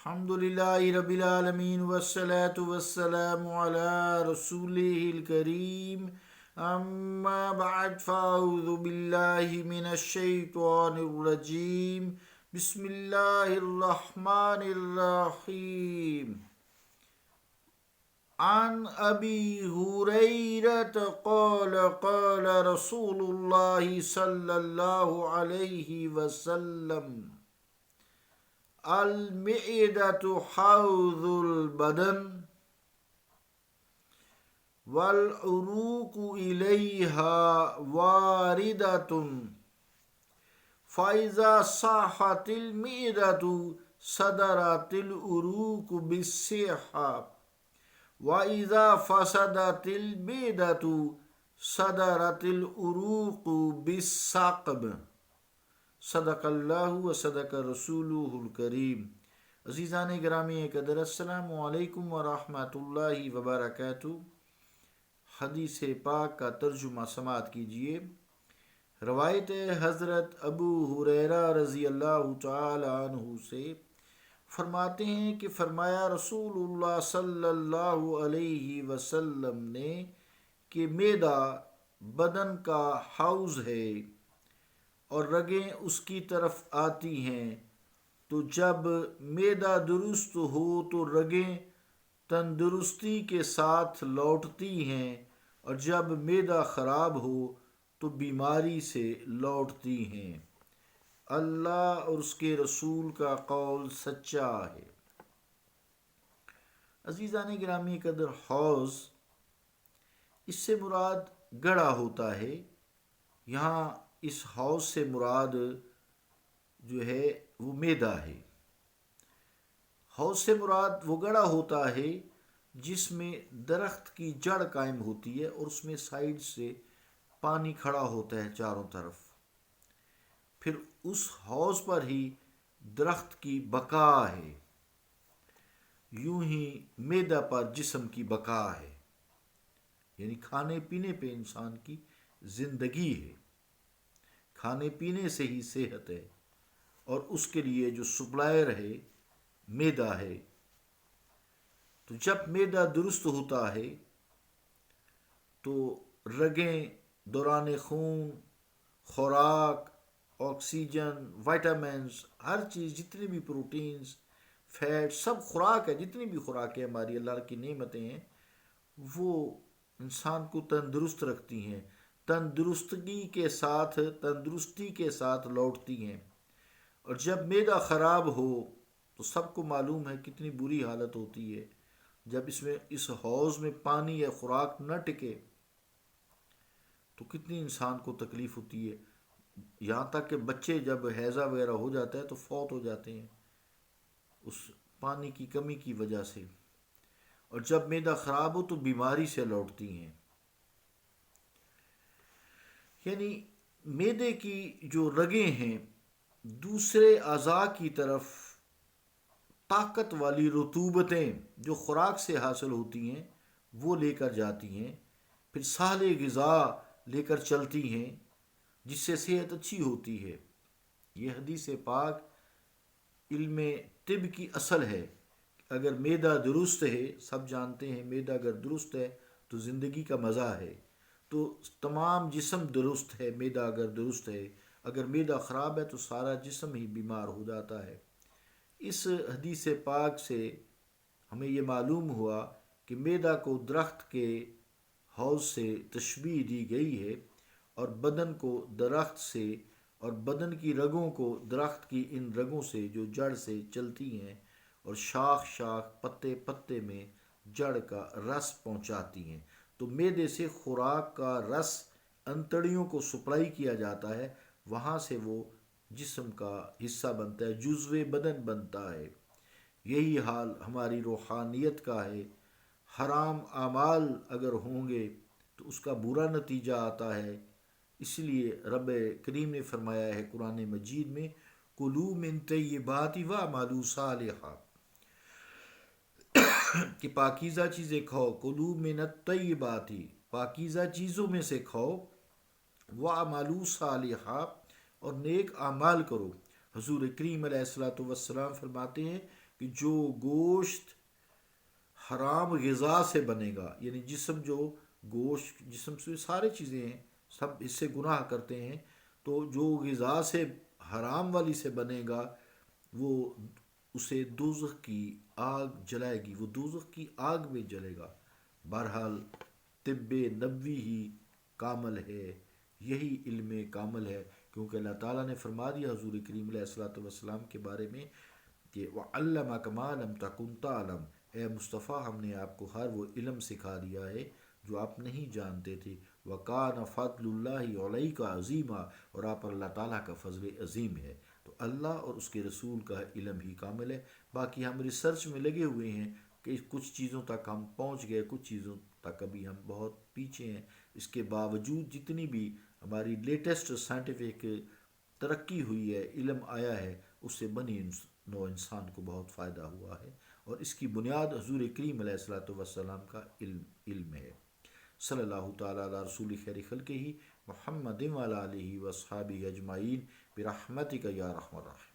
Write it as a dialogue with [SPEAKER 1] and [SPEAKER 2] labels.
[SPEAKER 1] الحمدللہ رب العالمین والصلاة والسلام علی رسولہ الکریم اما بعد فاعوذ باللہ من الشیطان الرجیم بسم اللہ الرحمن الرحیم عن ابی ہریرۃ قال قال رسول اللہ صلی اللہ علیہ وسلم المعدۃ حوض البدن والعروق الیہا واردۃ فاذا صاحت المعدۃ صدرت العروق بالصحہ واذا فسدت المعدۃ صدرت العروق بالسقم صدق اللہ و صدق رسولہ الکریم۔ عزیزان گرامی قدر، السلام علیکم ورحمۃ اللہ وبرکاتہ۔ حدیث پاک کا ترجمہ سماعت کیجیے۔ روایت حضرت ابو ہریرہ رضی اللہ تعالی عنہ سے فرماتے ہیں کہ فرمایا رسول اللہ صلی اللہ علیہ وسلم نے کہ معدہ بدن کا حوض ہے اور رگیں اس کی طرف آتی ہیں، تو جب معدہ درست ہو تو رگیں تندرستی کے ساتھ لوٹتی ہیں، اور جب معدہ خراب ہو تو بیماری سے لوٹتی ہیں۔ اللہ اور اس کے رسول کا قول سچا ہے۔ عزیزان گرامی قدر، حوض اس سے مراد گڑھا ہوتا ہے۔ یہاں اس حوض سے مراد جو ہے وہ معدہ ہے۔ حوض سے مراد وہ گڑھا ہوتا ہے جس میں درخت کی جڑ قائم ہوتی ہے اور اس میں سائیڈ سے پانی کھڑا ہوتا ہے چاروں طرف، پھر اس حوض پر ہی درخت کی بقا ہے۔ یوں ہی معدہ پر جسم کی بقا ہے، یعنی کھانے پینے پہ انسان کی زندگی ہے، کھانے پینے سے ہی صحت ہے، اور اس کے لیے جو سپلائر ہے معدہ ہے۔ تو جب معدہ درست ہوتا ہے تو رگیں، دوران خون، خوراک، آکسیجن، وائٹامنز، ہر چیز، جتنی بھی پروٹینز، فیٹ، سب خوراک ہے، جتنی بھی خوراکیں ہماری اللہ کی نعمتیں ہیں، وہ انسان کو تندرست رکھتی ہیں، تندرستی کے ساتھ لوٹتی ہیں۔ اور جب معدہ خراب ہو تو سب کو معلوم ہے کتنی بری حالت ہوتی ہے۔ جب اس حوض میں پانی یا خوراک نہ ٹکے تو کتنی انسان کو تکلیف ہوتی ہے۔ یہاں تک کہ بچے جب ہیضہ وغیرہ ہو جاتا ہے تو فوت ہو جاتے ہیں اس پانی کی کمی کی وجہ سے۔ اور جب معدہ خراب ہو تو بیماری سے لوٹتی ہیں۔ یعنی معدے کی جو رگیں ہیں دوسرے اعضاء کی طرف طاقت والی رطوبتیں جو خوراک سے حاصل ہوتی ہیں وہ لے کر جاتی ہیں، پھر صالح غذا لے کر چلتی ہیں، جس سے صحت اچھی ہوتی ہے۔ یہ حدیث پاک علم طب کی اصل ہے۔ اگر معدہ درست ہے، سب جانتے ہیں معدہ اگر درست ہے تو زندگی کا مزہ ہے، تو تمام جسم درست ہے۔ معدہ اگر درست ہے، اگر معدہ خراب ہے تو سارا جسم ہی بیمار ہو جاتا ہے۔ اس حدیث پاک سے ہمیں یہ معلوم ہوا کہ معدہ کو درخت کے حوض سے تشبیہ دی گئی ہے، اور بدن کو درخت سے، اور بدن کی رگوں کو درخت کی ان رگوں سے جو جڑ سے چلتی ہیں اور شاخ شاخ پتے پتے میں جڑ کا رس پہنچاتی ہیں۔ تو معدے سے خوراک کا رس انتڑیوں کو سپلائی کیا جاتا ہے، وہاں سے وہ جسم کا حصہ بنتا ہے، جزو بدن بنتا ہے۔ یہی حال ہماری روحانیت کا ہے۔ حرام اعمال اگر ہوں گے تو اس کا برا نتیجہ آتا ہے۔ اس لیے رب کریم نے فرمایا ہے قرآن مجید میں، کلوا من طیبات واعملوا صالحا، کہ پاکیزہ چیزیں کھاؤ، کلوا من الطیبات، پاکیزہ چیزوں میں سے کھاؤ، واعملوا صالحا، اور نیک اعمال کرو۔ حضور کریم علیہ الصلوۃ والسلام فرماتے ہیں کہ جو گوشت حرام غذا سے بنے گا، یعنی جسم جو گوشت جسم سے سارے چیزیں ہیں، سب اس سے گناہ کرتے ہیں، تو جو غذا سے حرام والی سے بنے گا وہ اسے دوزخ کی آگ جلائے گی، وہ دوزخ کی آگ میں جلے گا۔ بہرحال طب نبوی ہی کامل ہے، یہی علم کامل ہے، کیونکہ اللہ تعالیٰ نے فرما دیا حضور کریم علیہ الصلوۃ والسلام کے بارے میں کہ وَعَلَّمَكَ مَا لَمْ تَكُنْ تَعْلَمْ، اے مصطفیٰ ہم نے آپ کو ہر وہ علم سکھا دیا ہے جو آپ نہیں جانتے تھے۔ وَكَانَ فَضْلُ اللَّهِ عَلَيْكَ عَظِيمًا، اور آپ پر اللہ تعالیٰ کا فضل عظیم ہے۔ تو اللہ اور اس کے رسول کا علم ہی کامل ہے۔ باقی ہم ریسرچ میں لگے ہوئے ہیں کہ کچھ چیزوں تک ہم پہنچ گئے، کچھ چیزوں تک ابھی ہم بہت پیچھے ہیں۔ اس کے باوجود جتنی بھی ہماری لیٹسٹ سائنٹیفک ترقی ہوئی ہے، علم آیا ہے، اس سے بنی نو انسان کو بہت فائدہ ہوا ہے، اور اس کی بنیاد حضور کریم علیہ الصلوۃ والسلام کا علم ہے۔ صلی اللہ تعالیٰ علی رسول خیر خلقہ محمد وعلی آلہ وصحابہ اجمعین برحمتک یا ارحم الراحمین۔